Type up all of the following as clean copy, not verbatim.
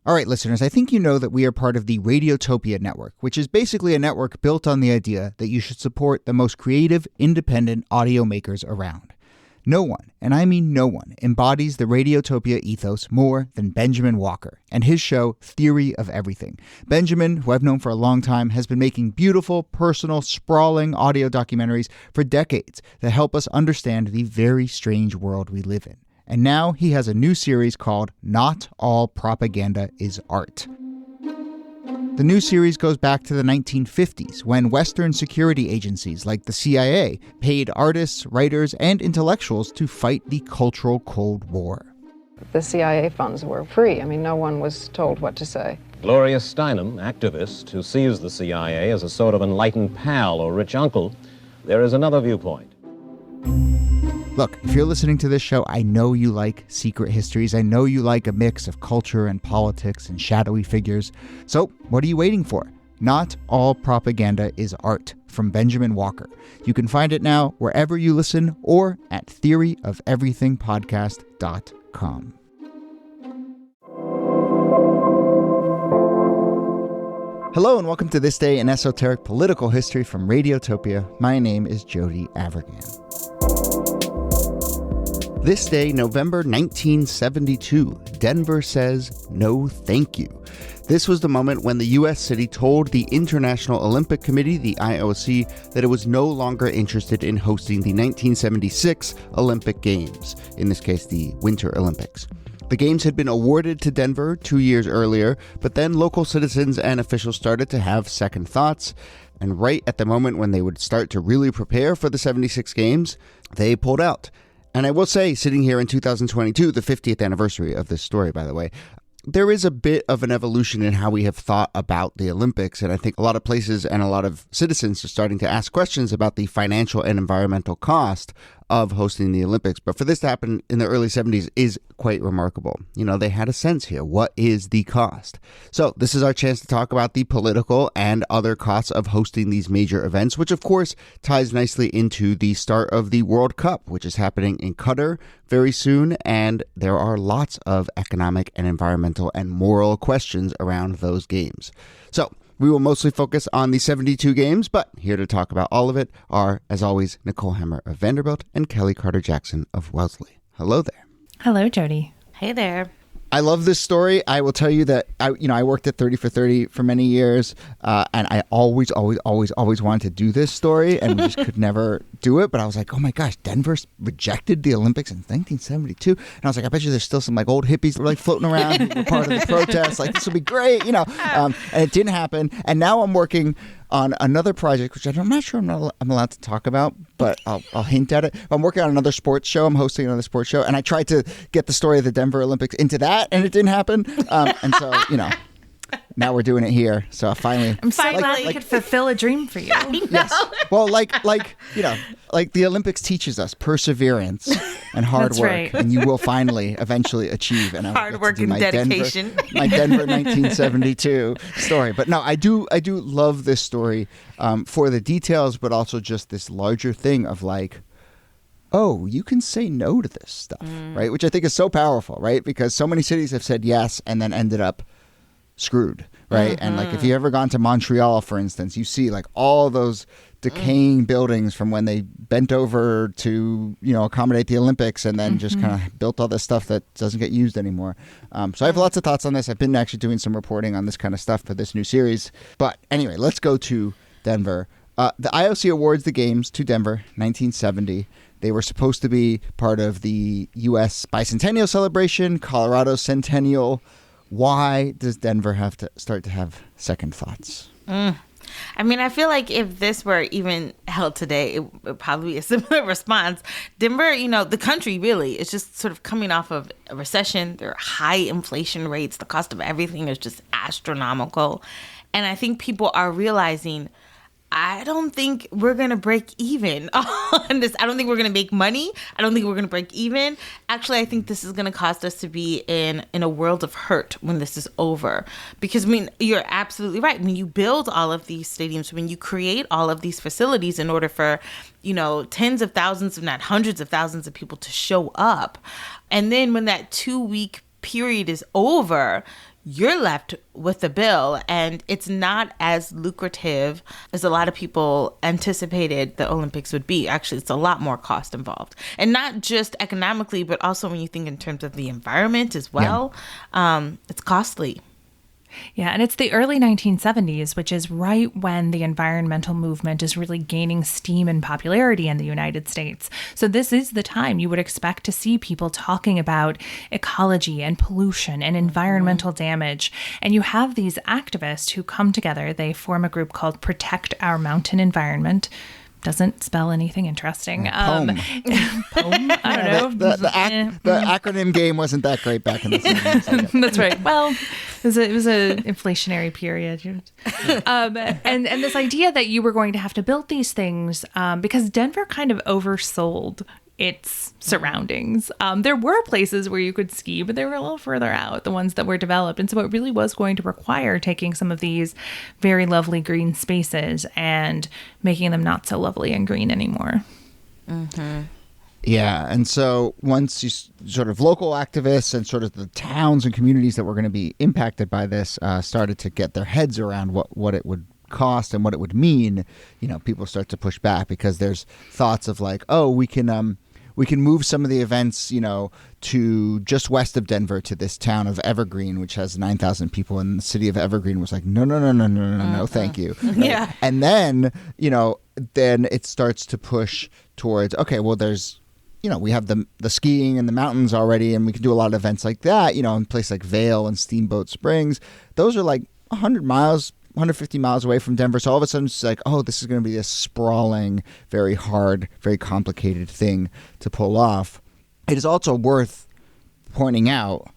All right, listeners, I think you know that we are part of the Radiotopia network, which is basically a network built on the idea that you should support the most creative, independent audio makers around. No one, and I mean no one, embodies the Radiotopia ethos more than Benjamin Walker and his show Theory of Everything. Benjamin, who I've known for a long time, has been making beautiful, personal, sprawling audio documentaries for decades that help us understand the very strange world we live in. And now he has a new series called Not All Propaganda is Art. The new series goes back to the 1950s when Western security agencies like the CIA paid artists, writers, and intellectuals to fight the cultural Cold War. The CIA funds were free. I mean, no one was told what to say. Gloria Steinem, activist who sees the CIA as a sort of enlightened pal or rich uncle, there is another viewpoint. Look, if you're listening to this show, I know you like secret histories. I know you like a mix of culture and politics and shadowy figures. So what are you waiting for? Not All Propaganda is Art from Benjamin Walker. You can find it now wherever you listen or at theoryofeverythingpodcast.com. Hello and welcome to This Day in Esoteric Political History from Radiotopia. My name is Jody Avirgan. This day, November 1972, Denver says no thank you. This was the moment when the U.S. city told the International Olympic Committee, the IOC, that it was no longer interested in hosting the 1976 Olympic Games, in this case, the Winter Olympics. The Games had been awarded to Denver 2 years earlier, but then local citizens and officials started to have second thoughts. And right at the moment when they would start to really prepare for the 76 Games, they pulled out. And I will say, sitting here in 2022, the 50th anniversary of this story, by the way, there is a bit of an evolution in how we have thought about the Olympics. And I think a lot of places and a lot of citizens are starting to ask questions about the financial and environmental cost of hosting the Olympics. But for this to happen in the early 70s is quite remarkable. You know, they had a sense here. What is the cost? So this is our chance to talk about the political and other costs of hosting these major events, which of course ties nicely into the start of the World Cup, which is happening in Qatar very soon. And there are lots of economic and environmental and moral questions around those games. So we will mostly focus on the 72 games, but here to talk about all of it are, as always, Nicole Hammer of Vanderbilt and Kellie Carter-Jackson of Wellesley. Hello there. Hello, Jody. Hey there. I love this story. I will tell you that I worked at 30 for 30 for many years, and I always wanted to do this story, and we just could never do it. But I was like, oh my gosh, Denver rejected the Olympics in 1972, and I was like, I bet you there's still some like old hippies like floating around who were part of the protest. Like this would be great, and it didn't happen. And now I'm working on another project, which I'm not sure I'm allowed to talk about, but I'll hint at it. I'm working on another sports show. I'm hosting another sports show, and I tried to get the story of the Denver Olympics into that, and it didn't happen. And so, now we're doing it here. So I'm so glad we could fulfill a dream for you. Yes. Well, like the Olympics teaches us perseverance and hard That's work, right. and you will finally, eventually achieve. And Hard work and dedication. My Denver 1972 story. But no, I do love this story for the details, but also just this larger thing of like, oh, you can say no to this stuff, right? Which I think is so powerful, right? Because so many cities have said yes and then ended up screwed, right? And like if you've ever gone to Montreal, for instance, you see like all those decaying buildings from when they bent over to accommodate the Olympics and then just kind of built all this stuff that doesn't get used anymore. So I have lots of thoughts on this. I've been actually doing some reporting on this kind of stuff for this new series. But anyway, let's go to Denver. The IOC awards the games to Denver 1970. They were supposed to be part of the U.S. bicentennial celebration, Colorado centennial. Why does Denver have to start to have second thoughts? I mean, I feel like if this were even held today, it would probably be a similar response. Denver, the country really is just sort of coming off of a recession. There are high inflation rates. The cost of everything is just astronomical. And I think people are realizing, I don't think we're going to break even on this. I don't think we're going to make money. I don't think we're going to break even. Actually, I think this is going to cause us to be in a world of hurt when this is over. Because, you're absolutely right. When you build all of these stadiums, when you create all of these facilities in order for, tens of thousands, if not hundreds of thousands of people to show up. And then when that 2-week period is over, you're left with the bill, and it's not as lucrative as a lot of people anticipated the Olympics would be. Actually, it's a lot more cost involved, and not just economically, but also when you think in terms of the environment as well. It's costly. Yeah, and it's the early 1970s, which is right when the environmental movement is really gaining steam and popularity in the United States. So this is the time you would expect to see people talking about ecology and pollution and environmental damage. And you have these activists who come together. They form a group called Protect Our Mountain Environment. Doesn't spell anything interesting. Poem. Poem? I don't know. The acronym game wasn't that great back in the 70s. That's right. Well, it was a inflationary period. And this idea that you were going to have to build these things because Denver kind of oversold its surroundings. There were places where you could ski, but they were a little further out, the ones that were developed. And so it really was going to require taking some of these very lovely green spaces and making them not so lovely and green anymore. Mm-hmm. Yeah, and so once you sort of local activists and sort of the towns and communities that were going to be impacted by this started to get their heads around what it would cost and what it would mean, people start to push back because there's thoughts of like, oh, we can move some of the events, to just west of Denver to this town of Evergreen, which has 9,000 people, and the city of Evergreen was like, no, thank you. Yeah. And then, then it starts to push towards, okay, well, there's, we have the skiing and the mountains already, and we can do a lot of events like that, in a place like Vail and Steamboat Springs. Those are like 150 miles away from Denver. So all of a sudden it's like, oh, this is going to be this sprawling, very hard, very complicated thing to pull off. It is also worth pointing out,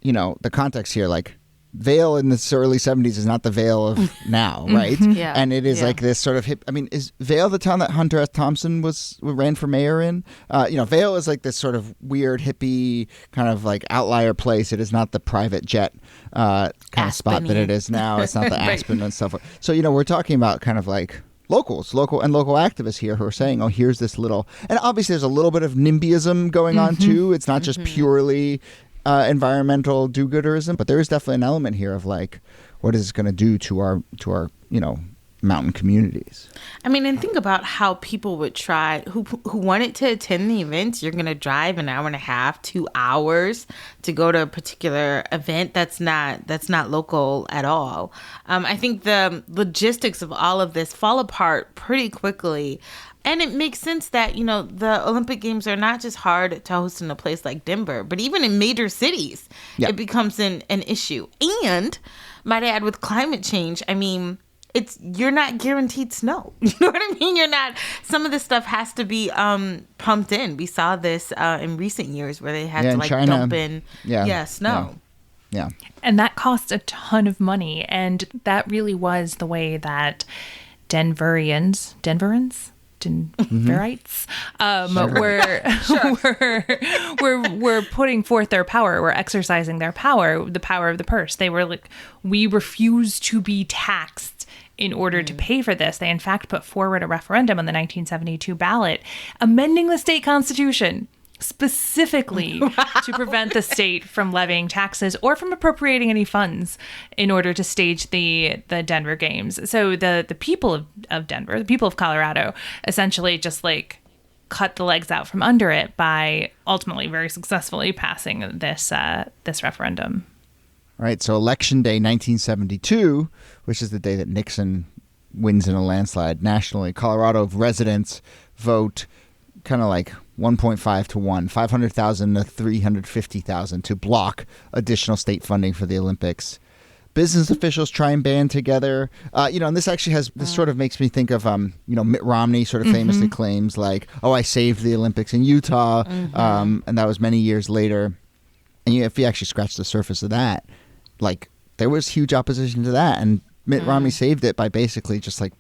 the context here, like Vail in the early 70s is not the Vail of now, right? Yeah. And it is like this sort of hip. I mean, is Vail the town that Hunter S. Thompson ran for mayor in? Vail is like this sort of weird hippie kind of like outlier place. It is not the private jet kind of spot that it is now. It's not the Aspen and stuff. So, we're talking about kind of like local activists here who are saying, oh, here's this little, and obviously there's a little bit of NIMBYism going on too. It's not just purely environmental do-gooderism, but there is definitely an element here of like, what is this going to do to our mountain communities? I mean, and think about how people would try who wanted to attend the event. You're going to drive an hour and a half, 2 hours to go to a particular event that's not local at all. I think the logistics of all of this fall apart pretty quickly. And it makes sense that, the Olympic Games are not just hard to host in a place like Denver, but even in major cities, it becomes an issue. And might I add, with climate change, I mean, you're not guaranteed snow. You know what I mean? Some of this stuff has to be pumped in. We saw this in recent years where they had to like China, dump in snow. Yeah. And that costs a ton of money. And that really was the way that Denverites were putting forth their power, were exercising their power, the power of the purse. They were like, we refuse to be taxed in order to pay for this. They in fact put forward a referendum on the 1972 ballot amending the state constitution specifically to prevent the state from levying taxes or from appropriating any funds in order to stage the Denver Games. So the people of Denver, the people of Colorado, essentially just like cut the legs out from under it by ultimately very successfully passing this referendum. All right, so Election Day 1972, which is the day that Nixon wins in a landslide nationally, Colorado residents vote kind of like 1.5 to 1, 500,000 to 350,000 to block additional state funding for the Olympics. Business officials try and band together. And this actually sort of makes me think of, Mitt Romney sort of famously claims like, oh, I saved the Olympics in Utah. And that was many years later. And if you actually scratch the surface of that, like there was huge opposition to that. And Mitt Romney saved it by basically just like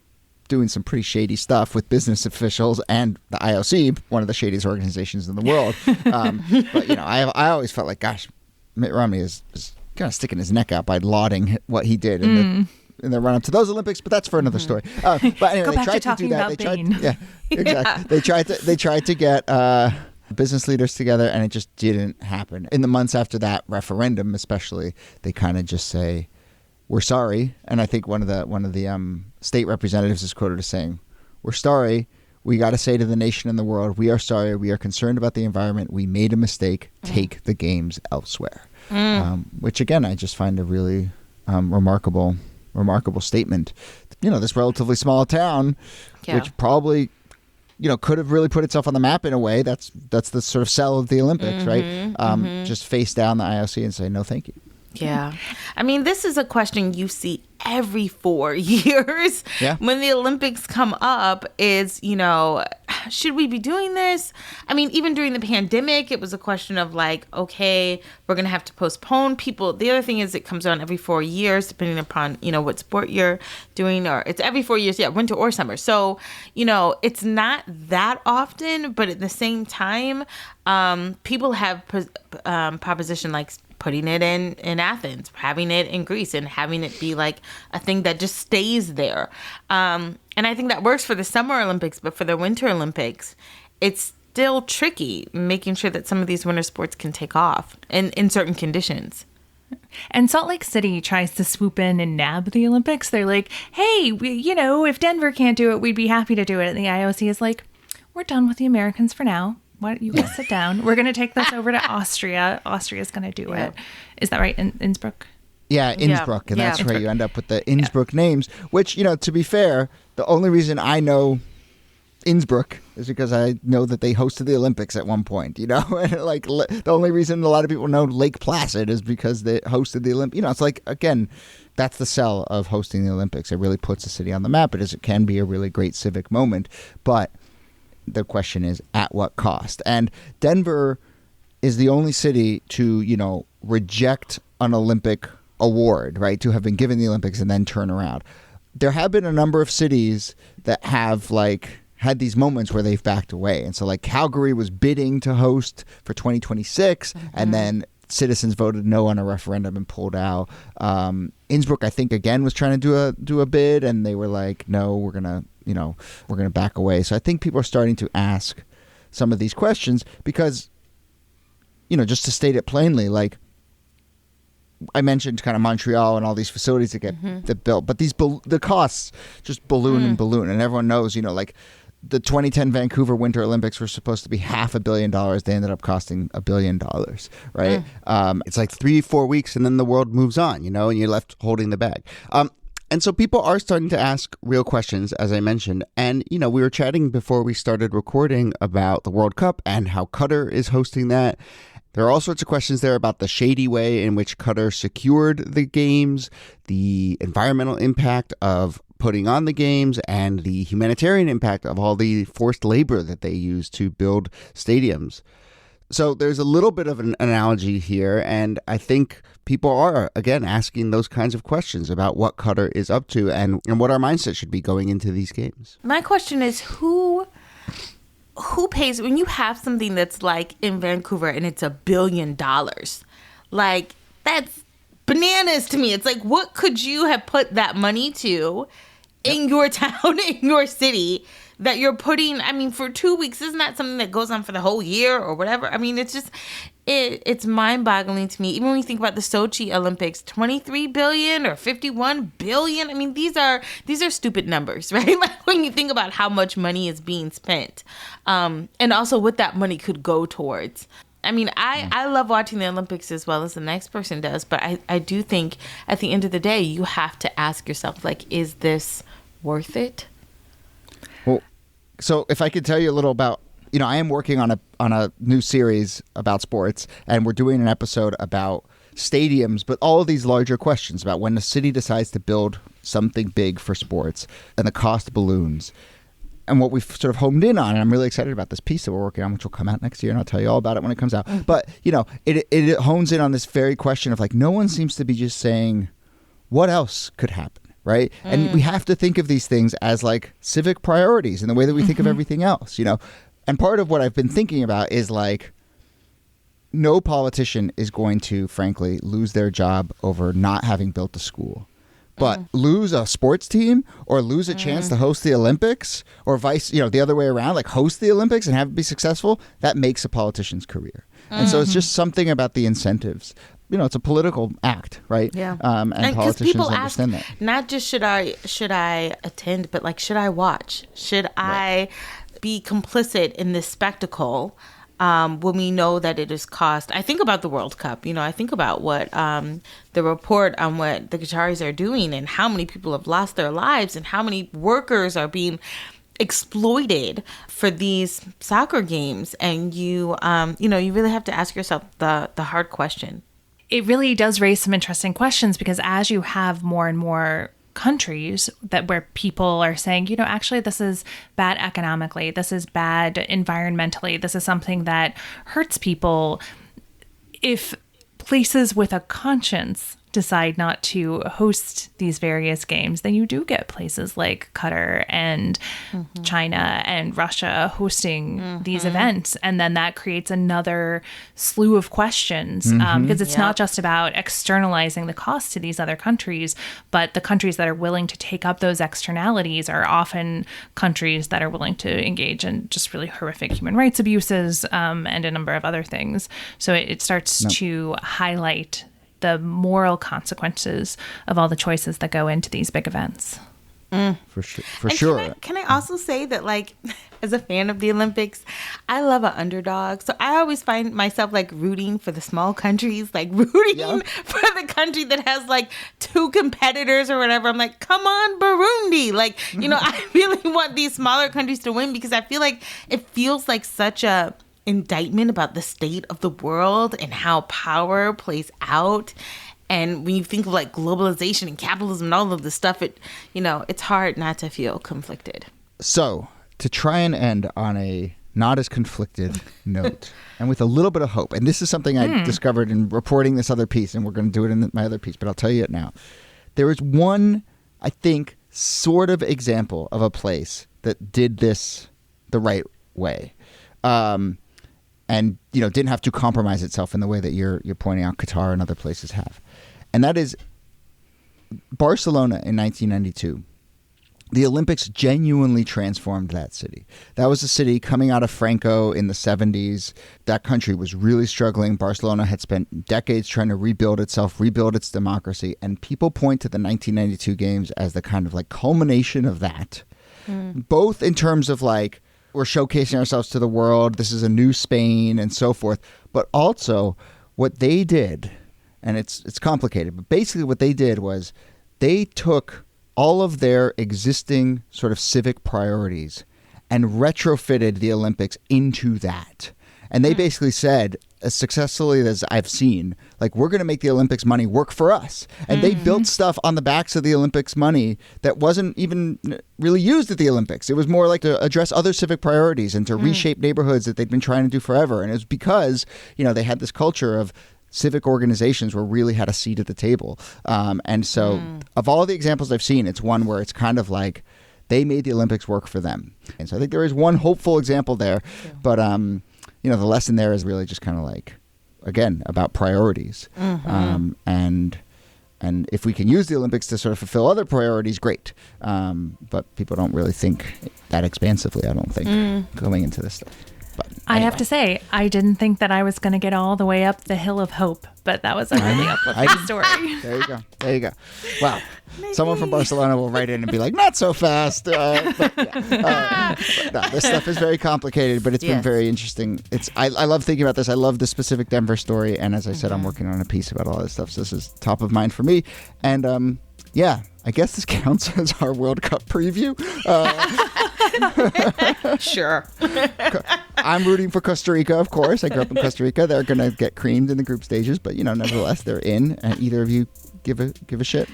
doing some pretty shady stuff with business officials and the IOC, one of the shadiest organizations in the world. But, I always felt like, gosh, Mitt Romney is kind of sticking his neck out by lauding what he did in the run up to those Olympics, but that's for another story. But anyway, Go they back tried to to do that. talking about Bane. Exactly. They tried to get business leaders together, and it just didn't happen. In the months after that referendum, especially, they kind of just say, "We're sorry." And I think one of the state representatives is quoted as saying, "We're sorry. We got to say to the nation and the world, we are sorry. We are concerned about the environment. We made a mistake. Take the games elsewhere." Which again, I just find a really remarkable statement. This relatively small town, which probably, could have really put itself on the map in a way. That's the sort of sell of the Olympics, right? Just face down the IOC and say, no, thank you. Yeah. I mean, this is a question you see every 4 years when the Olympics come up is, should we be doing this? I mean, even during the pandemic, it was a question of like, okay, we're going to have to postpone people. The other thing is it comes on every 4 years, depending upon, what sport you're doing, or it's every 4 years, winter or summer. So, it's not that often, but at the same time, people have proposition like putting it in Athens, having it in Greece, and having it be like a thing that just stays there. And I think that works for the Summer Olympics, but for the Winter Olympics, it's still tricky making sure that some of these winter sports can take off in certain conditions. And Salt Lake City tries to swoop in and nab the Olympics. They're like, hey, if Denver can't do it, we'd be happy to do it. And the IOC is like, we're done with the Americans for now. Why don't you guys sit down? We're going to take this over to Austria. Austria's going to do it. Is that right? Innsbruck? Yeah, Innsbruck. And that's where you end up with the Innsbruck names, which, to be fair, the only reason I know Innsbruck is because I know that they hosted the Olympics at one point, And like the only reason a lot of people know Lake Placid is because they hosted the Olympics. It's like, again, that's the sell of hosting the Olympics. It really puts the city on the map. It can be a really great civic moment, but the question is, at what cost? And Denver is the only city to, reject an Olympic award, right? To have been given the Olympics and then turn around. There have been a number of cities that have had these moments where they've backed away. And so Calgary was bidding to host for 2026 and then citizens voted no on a referendum and pulled out. Innsbruck, I think, again, was trying to do a bid, and they were like, no, we're going to back away. So I think people are starting to ask some of these questions because, just to state it plainly, I mentioned kind of Montreal and all these facilities that get built, but the costs just balloon and balloon. And everyone knows, the 2010 Vancouver Winter Olympics were supposed to be $500 million. They ended up costing $1 billion, right? It's like 3-4 weeks and then the world moves on, and you're left holding the bag. And so people are starting to ask real questions, as I mentioned. And, we were chatting before we started recording about the World Cup and how Qatar is hosting that. There are all sorts of questions there about the shady way in which Qatar secured the games, the environmental impact of putting on the games, and the humanitarian impact of all the forced labor that they use to build stadiums. So there's a little bit of an analogy here, and I think people are, again, asking those kinds of questions about what Qatar is up to and what our mindset should be going into these games. My question is, who pays when you have something that's like in Vancouver and it's $1 billion? Like, that's bananas to me. It's like, what could you have put that money to in your town, in your city, that you're putting, for 2 weeks? Isn't that something that goes on for the whole year or whatever? It's just, it's mind-boggling to me. Even when you think about the Sochi Olympics, 23 billion or 51 billion. These are stupid numbers, right? Like when you think about how much money is being spent, and also what that money could go towards. I love watching the Olympics as well as the next person does, but I do think at the end of the day, you have to ask yourself, is this worth it? Well, so if I could tell you a little about, I am working on a new series about sports, and we're doing an episode about stadiums, but all of these larger questions about when the city decides to build something big for sports and the cost balloons. And what we've sort of homed in on, and I'm really excited about this piece that we're working on, which will come out next year, and I'll tell you all about it when it comes out. But, it hones in on this very question of no one seems to be just saying, what else could happen, right? And we have to think of these things as civic priorities in the way that we think of everything else, And part of what I've been thinking about is no politician is going to, frankly, lose their job over not having built a school. But lose a sports team or lose a chance to host the Olympics or the other way around, like host the Olympics and have it be successful, that makes a politician's career. And so it's just something about the incentives. It's a political act, right? Yeah. And politicians people understand ask, that. not just should I attend, but like, should I watch? Should I be complicit in this spectacle? When we know that it is cost. I think about the World Cup. I think about what the report on what the Qataris are doing and how many people have lost their lives and how many workers are being exploited for these soccer games. And you really have to ask yourself the hard question. It really does raise some interesting questions, because as you have more and more countries where people are saying, actually, this is bad economically, this is bad environmentally, this is something that hurts people. If places with a conscience decide not to host these various games, then you do get places like Qatar and China and Russia hosting these events. And then that creates another slew of questions, because it's not just about externalizing the cost to these other countries, but the countries that are willing to take up those externalities are often countries that are willing to engage in just really horrific human rights abuses and a number of other things. So it starts to highlight the moral consequences of all the choices that go into these big events. For sure. Can I also say that, like, as a fan of the Olympics, I love an underdog. So I always find myself like rooting for the small countries, like rooting for the country that has like 2 competitors or whatever. I'm like, come on, Burundi. Like, I really want these smaller countries to win, because I feel like it feels like such a indictment about the state of the world and how power plays out. And when you think of like globalization and capitalism and all of this stuff, it's hard not to feel conflicted. So to try and end on a not as conflicted note and with a little bit of hope, and this is something I discovered in reporting this other piece, and we're going to do it in my other piece, but I'll tell you it now. There is one, I think, sort of example of a place that did this the right way. And didn't have to compromise itself in the way that you're pointing out Qatar and other places have. And that is Barcelona in 1992. The Olympics genuinely transformed that city. That was a city coming out of Franco in the 70s. That country was really struggling. Barcelona had spent decades trying to rebuild itself, rebuild its democracy. And people point to the 1992 games as the kind of like culmination of that, both in terms of like, we're showcasing ourselves to the world, this is a new Spain and so forth, but also what they did, and it's complicated, but basically what they did was they took all of their existing sort of civic priorities and retrofitted the Olympics into that. And they basically said, as successfully as I've seen, like, we're going to make the Olympics money work for us. And they built stuff on the backs of the Olympics money that wasn't even really used at the Olympics. It was more like to address other civic priorities and to reshape neighborhoods that they'd been trying to do forever. And it was because, they had this culture of civic organizations where really had a seat at the table. And so of all the examples I've seen, it's one where it's kind of like they made the Olympics work for them. And so I think there is one hopeful example there. But, the lesson there is really just kind of like, again, about priorities. And if we can use the Olympics to sort of fulfill other priorities, great. But people don't really think that expansively, I don't think, going into this stuff. But anyway. I have to say, I didn't think that I was going to get all the way up the hill of hope, but that was a really uplifting story. There you go. Wow. Someone from Barcelona will write in and be like, not so fast. But no, this stuff is very complicated, but it's been very interesting. I love thinking about this. I love the specific Denver story. And as I said, I'm working on a piece about all this stuff. So this is top of mind for me. And I guess this counts as our World Cup preview. Sure. I'm rooting for Costa Rica, of course. I grew up in Costa Rica. They're going to get creamed in the group stages, but nevertheless, they're in. And either of you give a shit?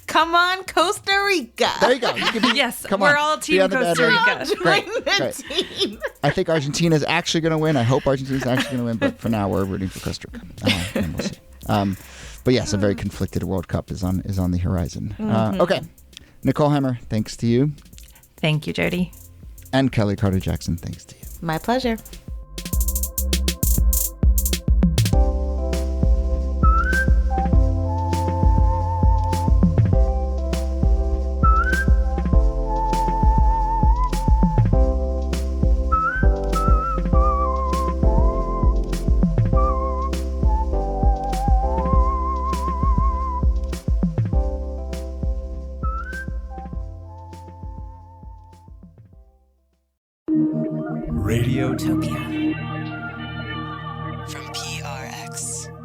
Come on, Costa Rica. There you go. You can be, yes, come we're on, all Team Costa Rica. Great. Team. I think Argentina's actually going to win. I hope Argentina's actually going to win, but for now, we're rooting for Costa Rica. And we'll see. But yes, a very conflicted World Cup is on the horizon. Okay, Nicole Hammer, thanks to you. Thank you, Jody. And Kellie Carter-Jackson, thanks to you. My pleasure. Radiotopia from PRX.